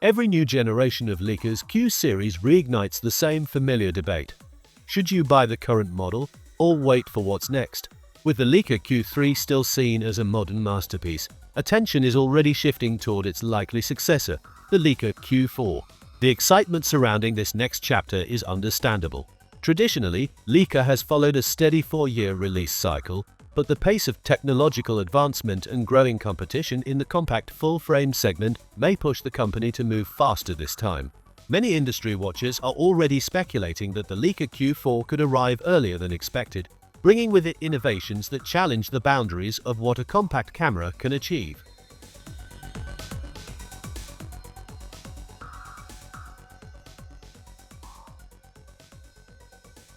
Every new generation of Leica's Q series reignites the same familiar debate. Should you buy the current model or wait for what's next? With the Leica Q3 still seen as a modern masterpiece, attention is already shifting toward its likely successor, the Leica Q4. The excitement surrounding this next chapter is understandable. Traditionally, Leica has followed a steady 4-year release cycle, but the pace of technological advancement and growing competition in the compact full-frame segment may push the company to move faster this time. Many industry watchers are already speculating that the Leica Q4 could arrive earlier than expected, bringing with it innovations that challenge the boundaries of what a compact camera can achieve.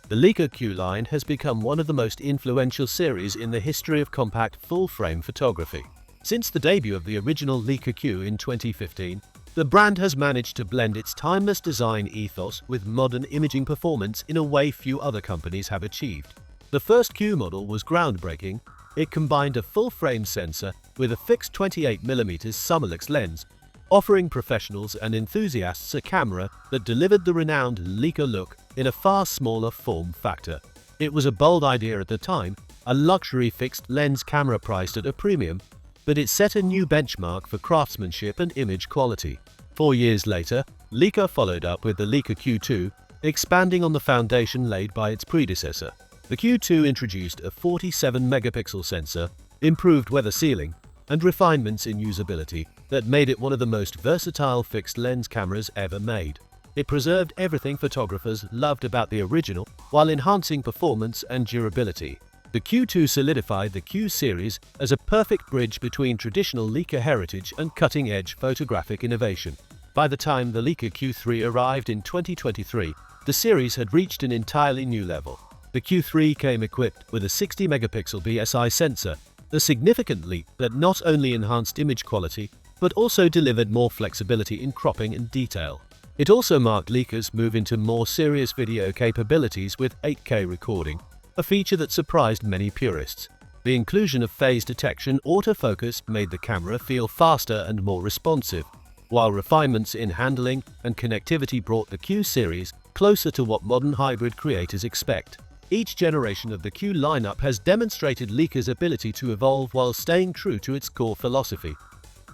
The Leica Q line has become one of the most influential series in the history of compact full-frame photography. Since the debut of the original Leica Q in 2015, the brand has managed to blend its timeless design ethos with modern imaging performance in a way few other companies have achieved. The first Q model was groundbreaking. It combined a full-frame sensor with a fixed 28mm Summilux lens, offering professionals and enthusiasts a camera that delivered the renowned Leica look in a far smaller form factor. It was a bold idea at the time, a luxury fixed lens camera priced at a premium, but it set a new benchmark for craftsmanship and image quality. 4 years later, Leica followed up with the Leica Q2, expanding on the foundation laid by its predecessor. The Q2 introduced a 47-megapixel sensor, improved weather sealing, and refinements in usability that made it one of the most versatile fixed lens cameras ever made. It preserved everything photographers loved about the original while enhancing performance and durability. The Q2 solidified the Q series as a perfect bridge between traditional Leica heritage and cutting-edge photographic innovation. By the time the Leica Q3 arrived in 2023, the series had reached an entirely new level. The Q3 came equipped with a 60-megapixel BSI sensor, a significant leap that not only enhanced image quality, but also delivered more flexibility in cropping and detail. It also marked Leica's move into more serious video capabilities with 8K recording, a feature that surprised many purists. The inclusion of phase detection autofocus made the camera feel faster and more responsive, while refinements in handling and connectivity brought the Q series closer to what modern hybrid creators expect. Each generation of the Q lineup has demonstrated Leica's ability to evolve while staying true to its core philosophy: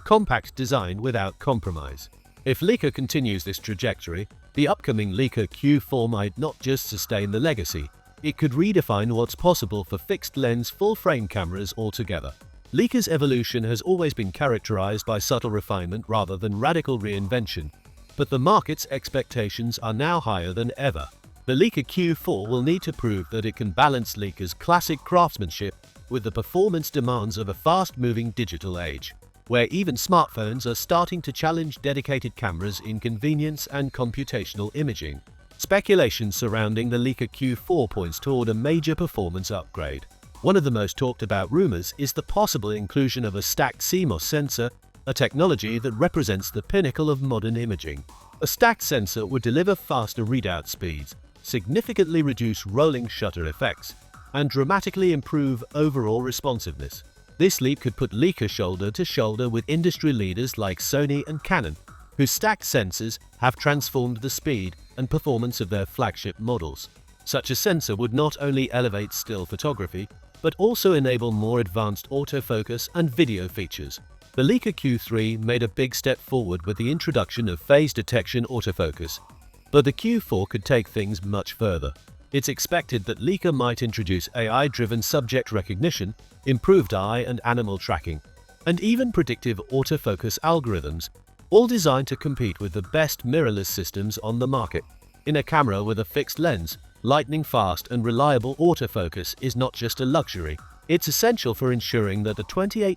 compact design without compromise. If Leica continues this trajectory, the upcoming Leica Q4 might not just sustain the legacy, it could redefine what's possible for fixed-lens full-frame cameras altogether. Leica's evolution has always been characterized by subtle refinement rather than radical reinvention, but the market's expectations are now higher than ever. The Leica Q4 will need to prove that it can balance Leica's classic craftsmanship with the performance demands of a fast-moving digital age, where even smartphones are starting to challenge dedicated cameras in convenience and computational imaging. Speculation surrounding the Leica Q4 points toward a major performance upgrade. One of the most talked about rumors is the possible inclusion of a stacked CMOS sensor, a technology that represents the pinnacle of modern imaging. A stacked sensor would deliver faster readout speeds, significantly reduce rolling shutter effects, and dramatically improve overall responsiveness. This leap could put Leica shoulder to shoulder with industry leaders like Sony and Canon, whose stacked sensors have transformed the speed and performance of their flagship models. Such a sensor would not only elevate still photography, but also enable more advanced autofocus and video features. The Leica Q3 made a big step forward with the introduction of phase detection autofocus, but the Q4 could take things much further. It's expected that Leica might introduce AI-driven subject recognition, improved eye and animal tracking, and even predictive autofocus algorithms, all designed to compete with the best mirrorless systems on the market. In a camera with a fixed lens, lightning-fast and reliable autofocus is not just a luxury, it's essential for ensuring that the 28mm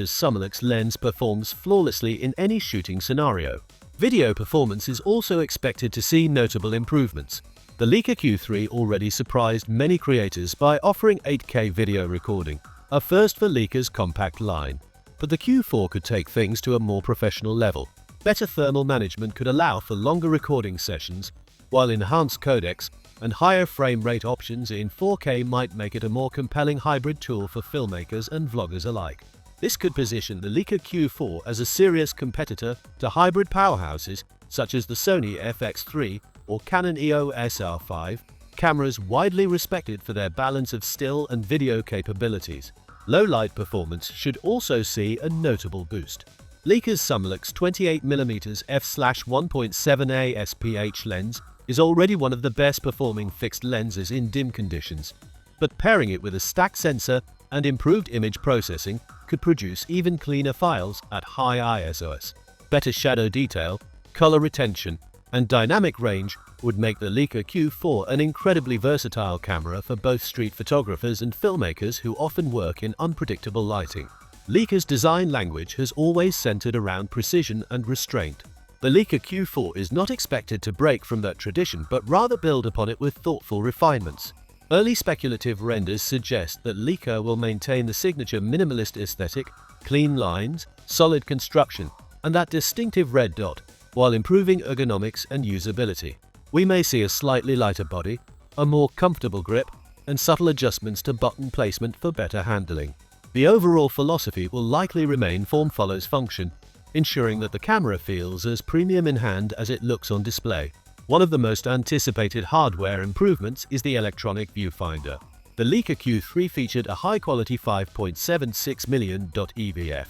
Summilux lens performs flawlessly in any shooting scenario. Video performance is also expected to see notable improvements. The Leica Q3 already surprised many creators by offering 8K video recording, a first for Leica's compact line. But the Q4 could take things to a more professional level. Better thermal management could allow for longer recording sessions, while enhanced codecs and higher frame rate options in 4K might make it a more compelling hybrid tool for filmmakers and vloggers alike. This could position the Leica Q4 as a serious competitor to hybrid powerhouses such as the Sony FX3 or Canon EOS R5, cameras widely respected for their balance of still and video capabilities. Low light performance should also see a notable boost. Leica's Summilux 28mm f/1.7a SPH lens is already one of the best performing fixed lenses in dim conditions, but pairing it with a stacked sensor and improved image processing could produce even cleaner files at high ISOs. Better shadow detail, color retention, and dynamic range would make the Leica Q4 an incredibly versatile camera for both street photographers and filmmakers who often work in unpredictable lighting. Leica's design language has always centered around precision and restraint. The Leica Q4 is not expected to break from that tradition, but rather build upon it with thoughtful refinements. Early speculative renders suggest that Leica will maintain the signature minimalist aesthetic, clean lines, solid construction, and that distinctive red dot, while improving ergonomics and usability. We may see a slightly lighter body, a more comfortable grip, and subtle adjustments to button placement for better handling. The overall philosophy will likely remain form follows function, ensuring that the camera feels as premium in hand as it looks on display. One of the most anticipated hardware improvements is the electronic viewfinder. The Leica Q3 featured a high-quality 5.76 million EVF,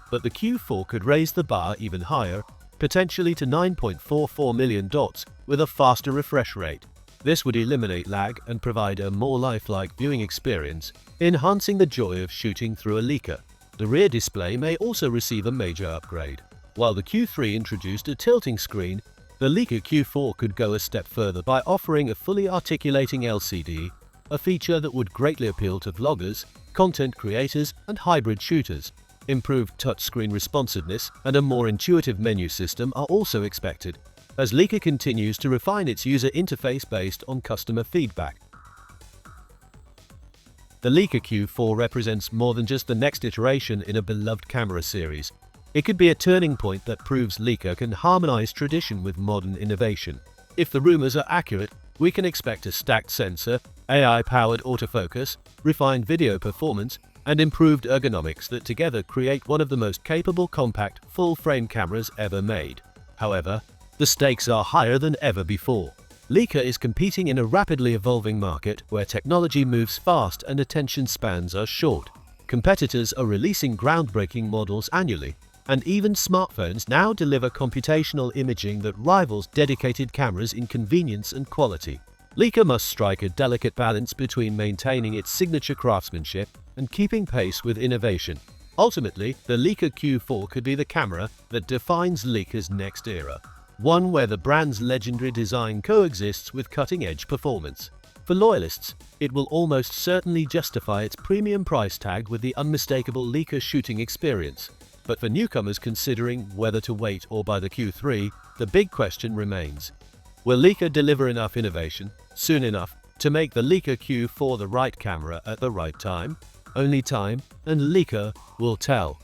but the Q4 could raise the bar even higher, potentially to 9.44 million dots with a faster refresh rate. This would eliminate lag and provide a more lifelike viewing experience, enhancing the joy of shooting through a Leica. The rear display may also receive a major upgrade. While the Q3 introduced a tilting screen, the Leica Q4 could go a step further by offering a fully articulating LCD, a feature that would greatly appeal to vloggers, content creators, and hybrid shooters. Improved touchscreen responsiveness and a more intuitive menu system are also expected, as Leica continues to refine its user interface based on customer feedback. The Leica Q4 represents more than just the next iteration in a beloved camera series. It could be a turning point that proves Leica can harmonize tradition with modern innovation. If the rumors are accurate, we can expect a stacked sensor, AI-powered autofocus, refined video performance, and improved ergonomics that together create one of the most capable compact, full-frame cameras ever made. However, the stakes are higher than ever before. Leica is competing in a rapidly evolving market where technology moves fast and attention spans are short. Competitors are releasing groundbreaking models annually, and even smartphones now deliver computational imaging that rivals dedicated cameras in convenience and quality. Leica must strike a delicate balance between maintaining its signature craftsmanship and keeping pace with innovation. Ultimately, the Leica Q4 could be the camera that defines Leica's next era, one where the brand's legendary design coexists with cutting-edge performance. For loyalists, it will almost certainly justify its premium price tag with the unmistakable Leica shooting experience. But for newcomers considering whether to wait or buy the Q3, the big question remains: will Leica deliver enough innovation, soon enough, to make the Leica Q4 the right camera at the right time? Only time and Leica will tell.